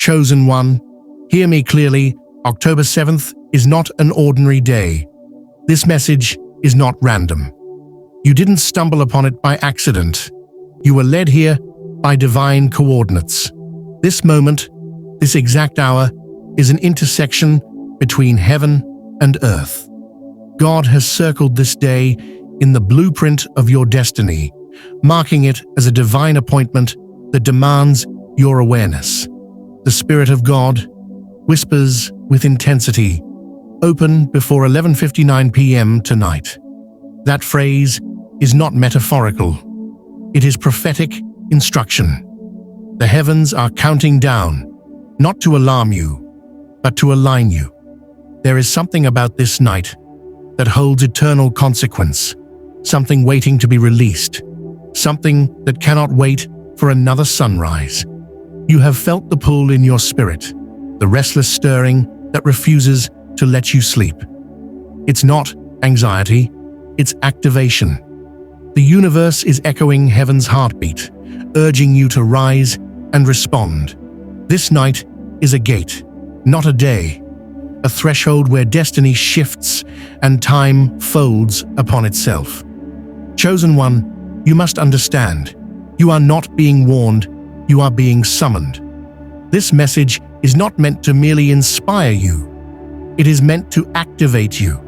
Chosen one, hear me clearly. October 7th is not an ordinary day. This message is not random. You didn't stumble upon it by accident. You were led here by divine coordinates. This moment, this exact hour, is an intersection between heaven and earth. God has circled this day in the blueprint of your destiny, marking it as a divine appointment that demands your awareness. The Spirit of God whispers with intensity, "Open before 11:59 p.m. tonight." That phrase is not metaphorical. It is prophetic instruction. The heavens are counting down, not to alarm you, but to align you. There is something about this night that holds eternal consequence, something waiting to be released, something that cannot wait for another sunrise. You have felt the pull in your spirit, the restless stirring that refuses to let you sleep. It's not anxiety, it's activation. The universe is echoing heaven's heartbeat, urging you to rise and respond. This night is a gate, not a day, a threshold where destiny shifts and time folds upon itself. Chosen one, you must understand, you are not being warned, you are being summoned. This message is not meant to merely inspire you, it is meant to activate you.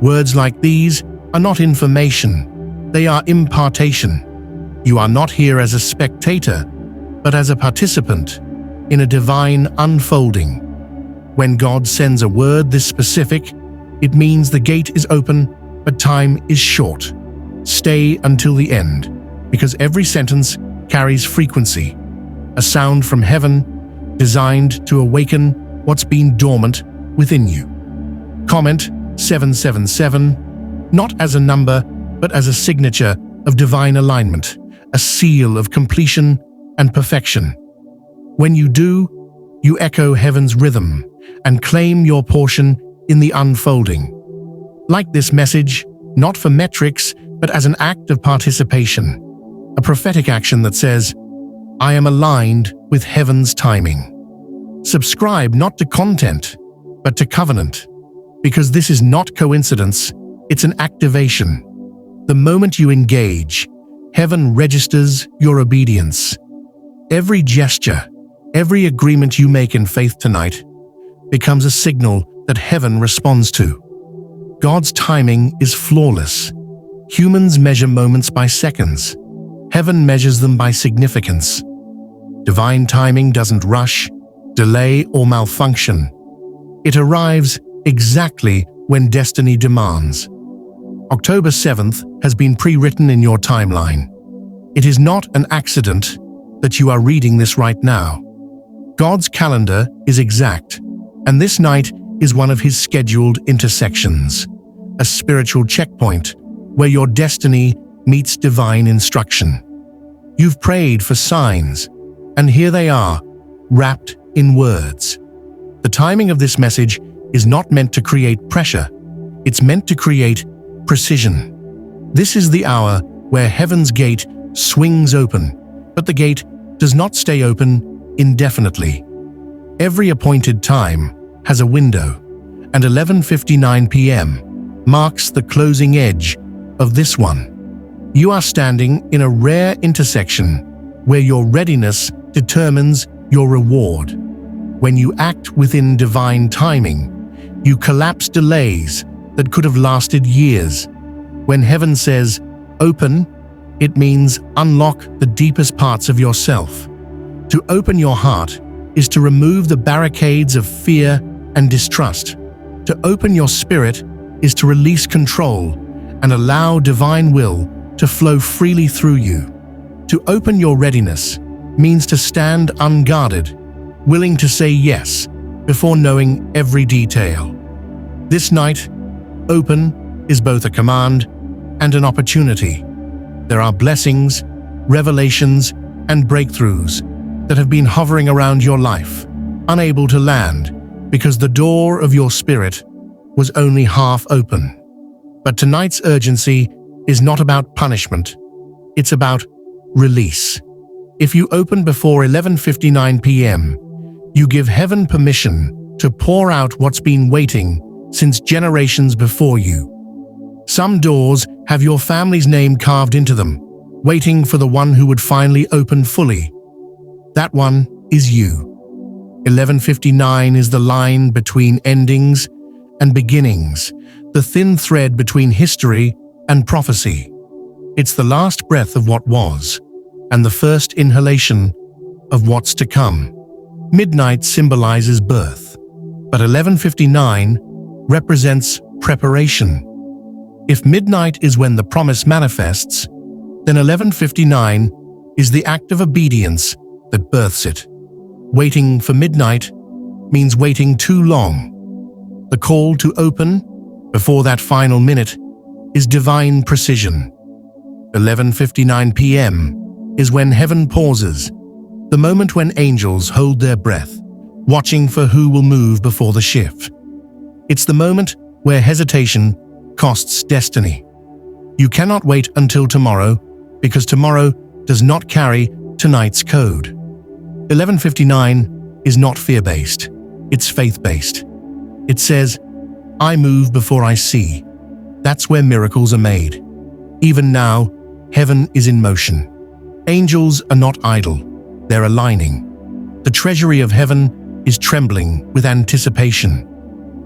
Words like these are not information, they are impartation. You are not here as a spectator, but as a participant in a divine unfolding. When God sends a word this specific, it means the gate is open, but time is short. Stay until the end, because every sentence carries frequency, a sound from heaven designed to awaken what's been dormant within you. Comment 777, not as a number, but as a signature of divine alignment, a seal of completion and perfection. When you do, you echo heaven's rhythm and claim your portion in the unfolding. Like this message, not for metrics, but as an act of participation, a prophetic action that says, "I am aligned with heaven's timing." Subscribe not to content, but to covenant, because this is not coincidence, it's an activation. The moment you engage, heaven registers your obedience. Every gesture, every agreement you make in faith tonight becomes a signal that heaven responds to. God's timing is flawless. Humans measure moments by seconds. Heaven measures them by significance. Divine timing doesn't rush, delay, or malfunction. It arrives exactly when destiny demands. October 7th has been pre-written in your timeline. It is not an accident that you are reading this right now. God's calendar is exact, and this night is one of His scheduled intersections, a spiritual checkpoint where your destiny meets divine instruction. You've prayed for signs, and here they are, wrapped in words. The timing of this message is not meant to create pressure, it's meant to create precision. This is the hour where heaven's gate swings open, but the gate does not stay open indefinitely. Every appointed time has a window, and 11:59 p.m. marks the closing edge of this one. You are standing in a rare intersection where your readiness determines your reward. When you act within divine timing, you collapse delays that could have lasted years. When heaven says, "Open," it means unlock the deepest parts of yourself. To open your heart is to remove the barricades of fear and distrust. To open your spirit is to release control and allow divine will to flow freely through you. To open your readiness means to stand unguarded, willing to say yes before knowing every detail. This night, open is both a command and an opportunity. There are blessings, revelations, and breakthroughs that have been hovering around your life, unable to land because the door of your spirit was only half open. But tonight's urgency is not about punishment, it's about release. If you open before 11:59 p.m., You give heaven permission to pour out what's been waiting since generations before you. Some doors have your family's name carved into them, waiting for the one who would finally open fully. That one is you. 11:59 is the line between endings and beginnings, the thin thread between history and prophecy. It's the last breath of what was, and the first inhalation of what's to come. Midnight symbolizes birth, but 11:59 represents preparation. If midnight is when the promise manifests, then 11:59 is the act of obedience that births it. Waiting for midnight means waiting too long. The call to open, before that final minute, is divine precision. 11:59 p.m. is when heaven pauses, the moment when angels hold their breath, watching for who will move before the shift. It's the moment where hesitation costs destiny. You cannot wait until tomorrow, because tomorrow does not carry tonight's code. 11:59 is not fear-based, it's faith-based. It says, I move before I see. That's where miracles are made. Even now, heaven is in motion. Angels are not idle, they're aligning. The treasury of heaven is trembling with anticipation.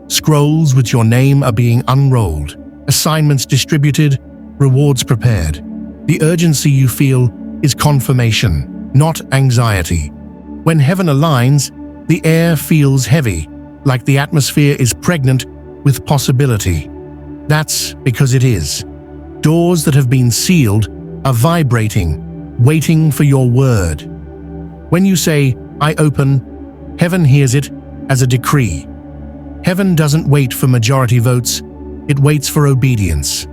Scrolls with your name are being unrolled, assignments distributed, rewards prepared. The urgency you feel is confirmation, not anxiety. When heaven aligns, the air feels heavy, like the atmosphere is pregnant with possibility. That's because it is. Doors that have been sealed are vibrating, waiting for your word. When you say, I open, heaven hears it as a decree. Heaven doesn't wait for majority votes, it waits for obedience.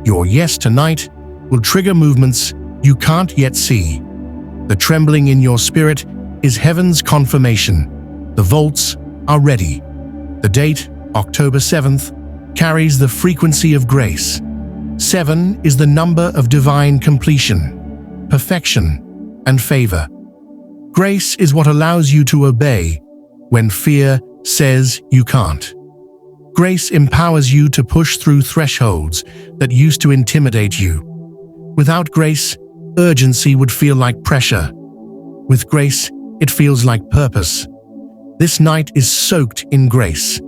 Your yes tonight will trigger movements you can't yet see. The trembling in your spirit is heaven's confirmation. The vaults are ready. The date, October 7th, carries the frequency of grace. 7 is the number of divine completion, perfection, and favor. Grace is what allows you to obey when fear says you can't. Grace empowers you to push through thresholds that used to intimidate you. Without grace, urgency would feel like pressure. With grace, it feels like purpose. This night is soaked in grace,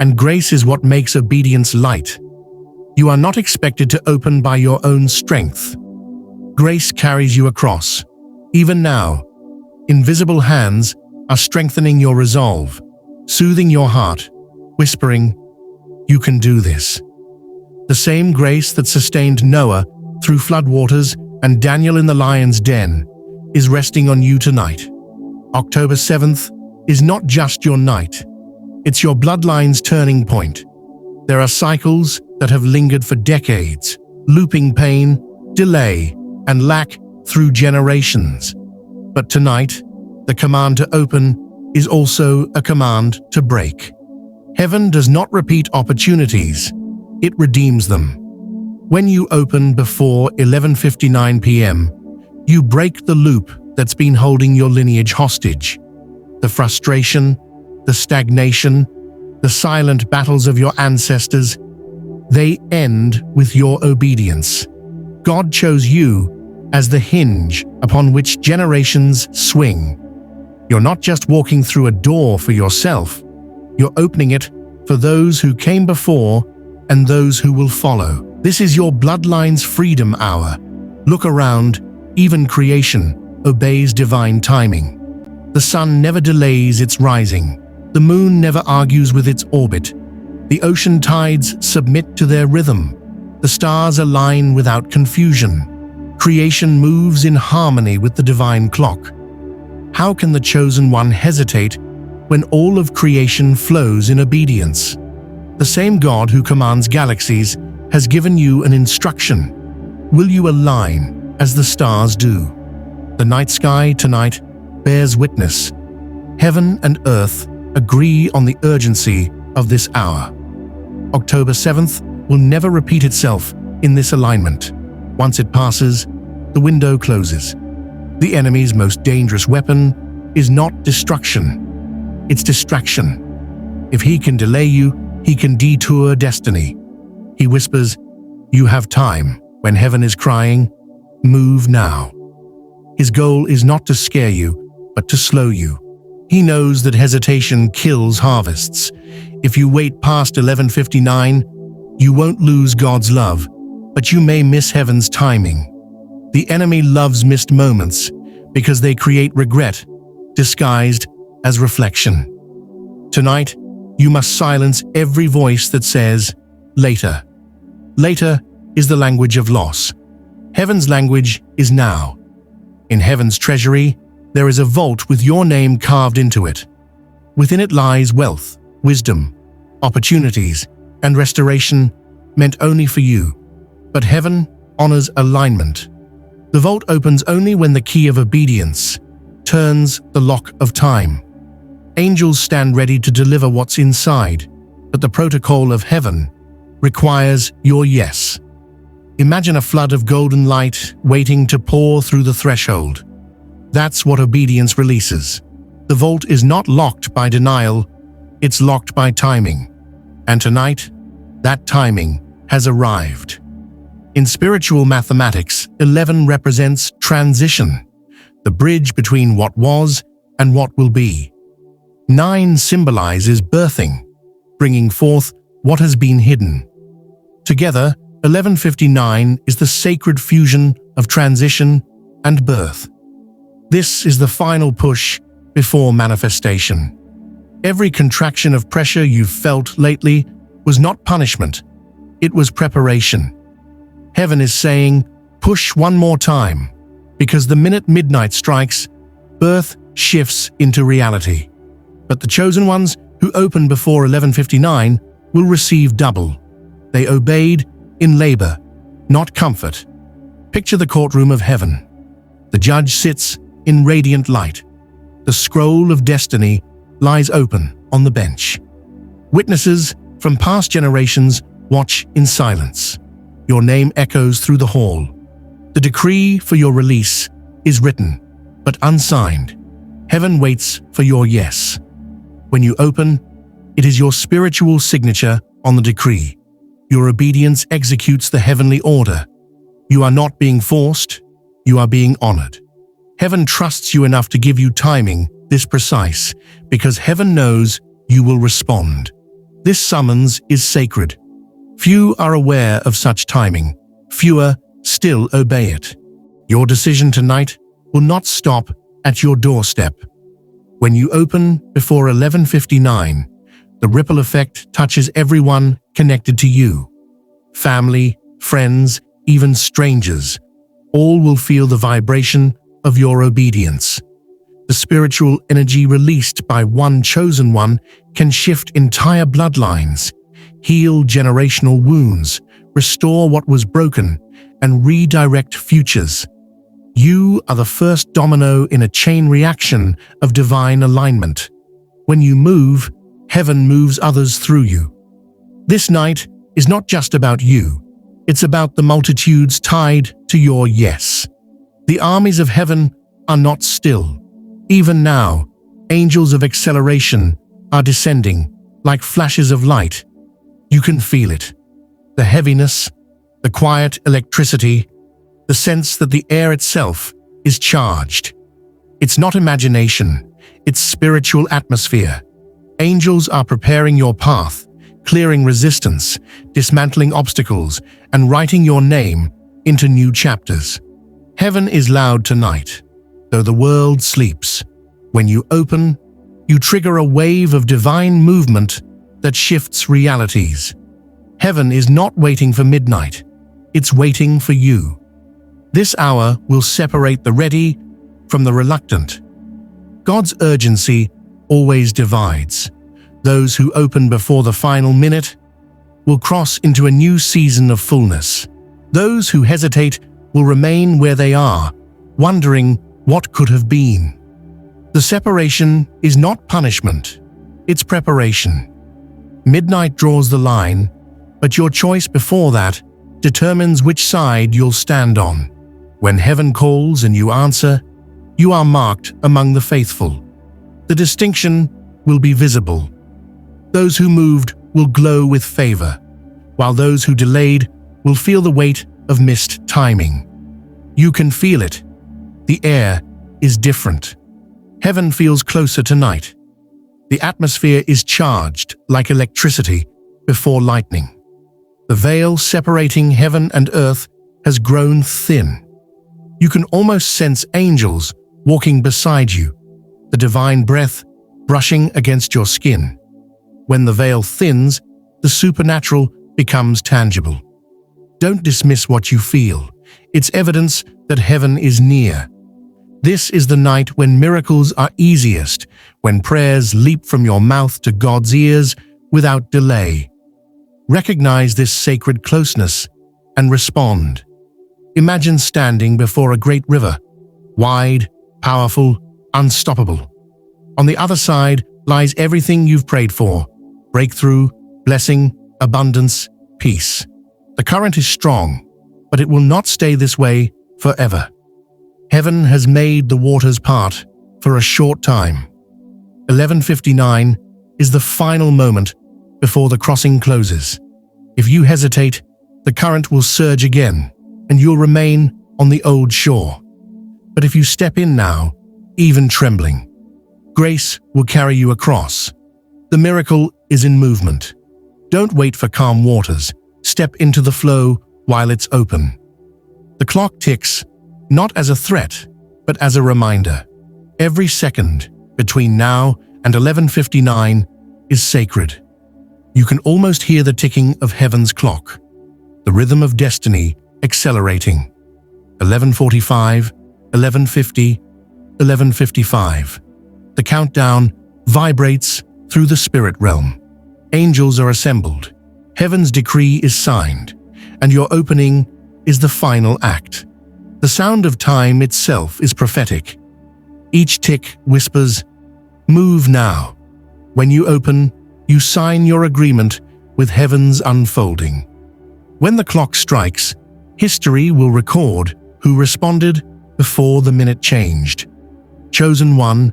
and grace is what makes obedience light. You are not expected to open by your own strength. Grace carries you across. Even now, invisible hands are strengthening your resolve, soothing your heart, whispering, you can do this. The same grace that sustained Noah through floodwaters and Daniel in the lion's den is resting on you tonight. October 7th is not just your night, it's your bloodline's turning point. There are cycles that have lingered for decades, looping pain, delay, and lack through generations. But tonight, the command to open is also a command to break. Heaven does not repeat opportunities, it redeems them. When you open before 11:59 p.m., you break the loop that's been holding your lineage hostage. The frustration, the stagnation, the silent battles of your ancestors, they end with your obedience. God chose you as the hinge upon which generations swing. You're not just walking through a door for yourself, you're opening it for those who came before and those who will follow. This is your bloodline's freedom hour. Look around, even creation obeys divine timing. The sun never delays its rising. The moon never argues with its orbit. The ocean tides submit to their rhythm. The stars align without confusion. Creation moves in harmony with the divine clock. How can the chosen one hesitate when all of creation flows in obedience? The same God who commands galaxies has given you an instruction. Will you align as the stars do? The night sky tonight bears witness. Heaven and earth agree on the urgency of this hour. October 7th will never repeat itself in this alignment. Once it passes, the window closes. The enemy's most dangerous weapon is not destruction. it's distraction. If he can delay you, he can detour destiny. He whispers, "You have time," when heaven is crying, "Move now." His goal is not to scare you, but to slow you. He knows that hesitation kills harvests. If you wait past 11:59, you won't lose God's love, but you may miss heaven's timing. The enemy loves missed moments because they create regret, disguised as reflection. Tonight, you must silence every voice that says, "Later." Later is the language of loss. Heaven's language is now. In heaven's treasury, there is a vault with your name carved into it. Within it lies wealth, wisdom, opportunities, and restoration meant only for you. But heaven honors alignment. The vault opens only when the key of obedience turns the lock of time. Angels stand ready to deliver what's inside, but the protocol of heaven requires your yes. Imagine a flood of golden light waiting to pour through the threshold. That's what obedience releases. The vault is not locked by denial, it's locked by timing. And tonight, that timing has arrived. In spiritual mathematics, 11 represents transition, the bridge between what was and what will be. 9 symbolizes birthing, bringing forth what has been hidden. Together, 11:59 is the sacred fusion of transition and birth. This is the final push before manifestation. Every contraction of pressure you've felt lately was not punishment, it was preparation. Heaven is saying, push one more time, because the minute midnight strikes, birth shifts into reality. But the chosen ones who open before 11:59 will receive double. They obeyed in labor, not comfort. Picture the courtroom of heaven. The judge sits in radiant light. The scroll of destiny lies open on the bench. Witnesses from past generations watch in silence. Your name echoes through the hall. The decree for your release is written, but unsigned. Heaven waits for your yes. When you open, it is your spiritual signature on the decree. Your obedience executes the heavenly order. You are not being forced, you are being honored. Heaven trusts you enough to give you timing this precise, because heaven knows you will respond. This summons is sacred. Few are aware of such timing. Fewer still obey it. Your decision tonight will not stop at your doorstep. When you open before 11:59, the ripple effect touches everyone connected to you. Family, friends, even strangers. All will feel the vibration of your obedience. The spiritual energy released by one chosen one can shift entire bloodlines, heal generational wounds, restore what was broken, and redirect futures. You are the first domino in a chain reaction of divine alignment. When you move, heaven moves others through you. This night is not just about you, it's about the multitudes tied to your yes. The armies of heaven are not still. Even now, angels of acceleration are descending like flashes of light. You can feel it. The heaviness, the quiet electricity, the sense that the air itself is charged. It's not imagination, it's spiritual atmosphere. Angels are preparing your path, clearing resistance, dismantling obstacles, and writing your name into new chapters. Heaven is loud tonight, though the world sleeps. When you open, you trigger a wave of divine movement that shifts realities. Heaven is not waiting for midnight, it's waiting for you. This hour will separate the ready from the reluctant. God's urgency always divides. Those who open before the final minute will cross into a new season of fullness. Those who hesitate will remain where they are, wondering what could have been. The separation is not punishment, it's preparation. Midnight draws the line, but your choice before that determines which side you'll stand on. When heaven calls and you answer, you are marked among the faithful. The distinction will be visible. Those who moved will glow with favor, while those who delayed will feel the weight of missed timing. You can feel it. The air is different. Heaven feels closer tonight. The atmosphere is charged like electricity before lightning. The veil separating heaven and earth has grown thin. You can almost sense angels walking beside you, the divine breath brushing against your skin. When the veil thins, the supernatural becomes tangible. Don't dismiss what you feel. It's evidence that heaven is near. This is the night when miracles are easiest, when prayers leap from your mouth to God's ears without delay. Recognize this sacred closeness and respond. Imagine standing before a great river, wide, powerful, unstoppable. On the other side lies everything you've prayed for: breakthrough, blessing, abundance, peace. The current is strong, but it will not stay this way forever. Heaven has made the waters part for a short time. 11:59 is the final moment before the crossing closes. If you hesitate, the current will surge again, and you'll remain on the old shore. But if you step in now, even trembling, grace will carry you across. The miracle is in movement. Don't wait for calm waters. Step into the flow while it's open. The clock ticks, not as a threat, but as a reminder. Every second between now and 11:59 is sacred. You can almost hear the ticking of heaven's clock, the rhythm of destiny accelerating. 11:45, 11:50, 11:55. The countdown vibrates through the spirit realm. Angels are assembled. Heaven's decree is signed, and your opening is the final act. The sound of time itself is prophetic. Each tick whispers, "Move now." When you open, you sign your agreement with heaven's unfolding. When the clock strikes, history will record who responded before the minute changed. Chosen one,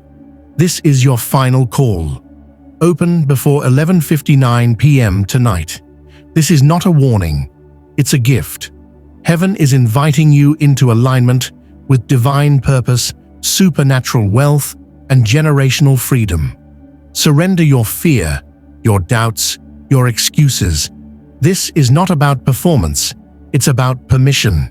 this is your final call. Open before 11:59 p.m. tonight. This is not a warning, it's a gift. Heaven is inviting you into alignment with divine purpose, supernatural wealth, and generational freedom. Surrender your fear, your doubts, your excuses. This is not about performance, it's about permission.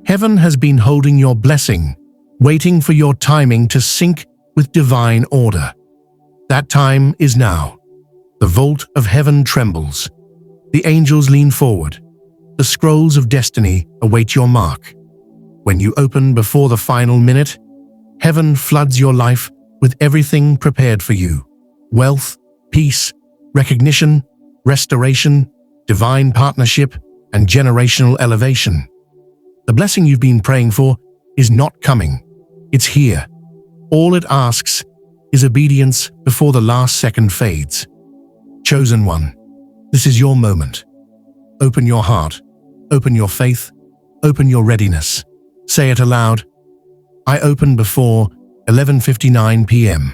Heaven has been holding your blessing, waiting for your timing to sync with divine order. That time is now. The vault of heaven trembles. The angels lean forward. The scrolls of destiny await your mark. When you open before the final minute, heaven floods your life with everything prepared for you: wealth, peace, recognition, restoration, divine partnership, and generational elevation. The blessing you've been praying for is not coming. It's here. All it asks is obedience before the last second fades. Chosen one, this is your moment. Open your heart, open your faith, open your readiness. Say it aloud. I open before 11:59 p.m.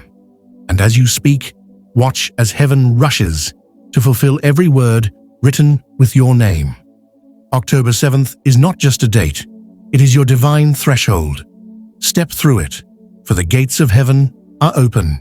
And as you speak, watch as heaven rushes to fulfill every word written with your name. October 7th is not just a date, it is your divine threshold. Step through it, for the gates of heaven are open.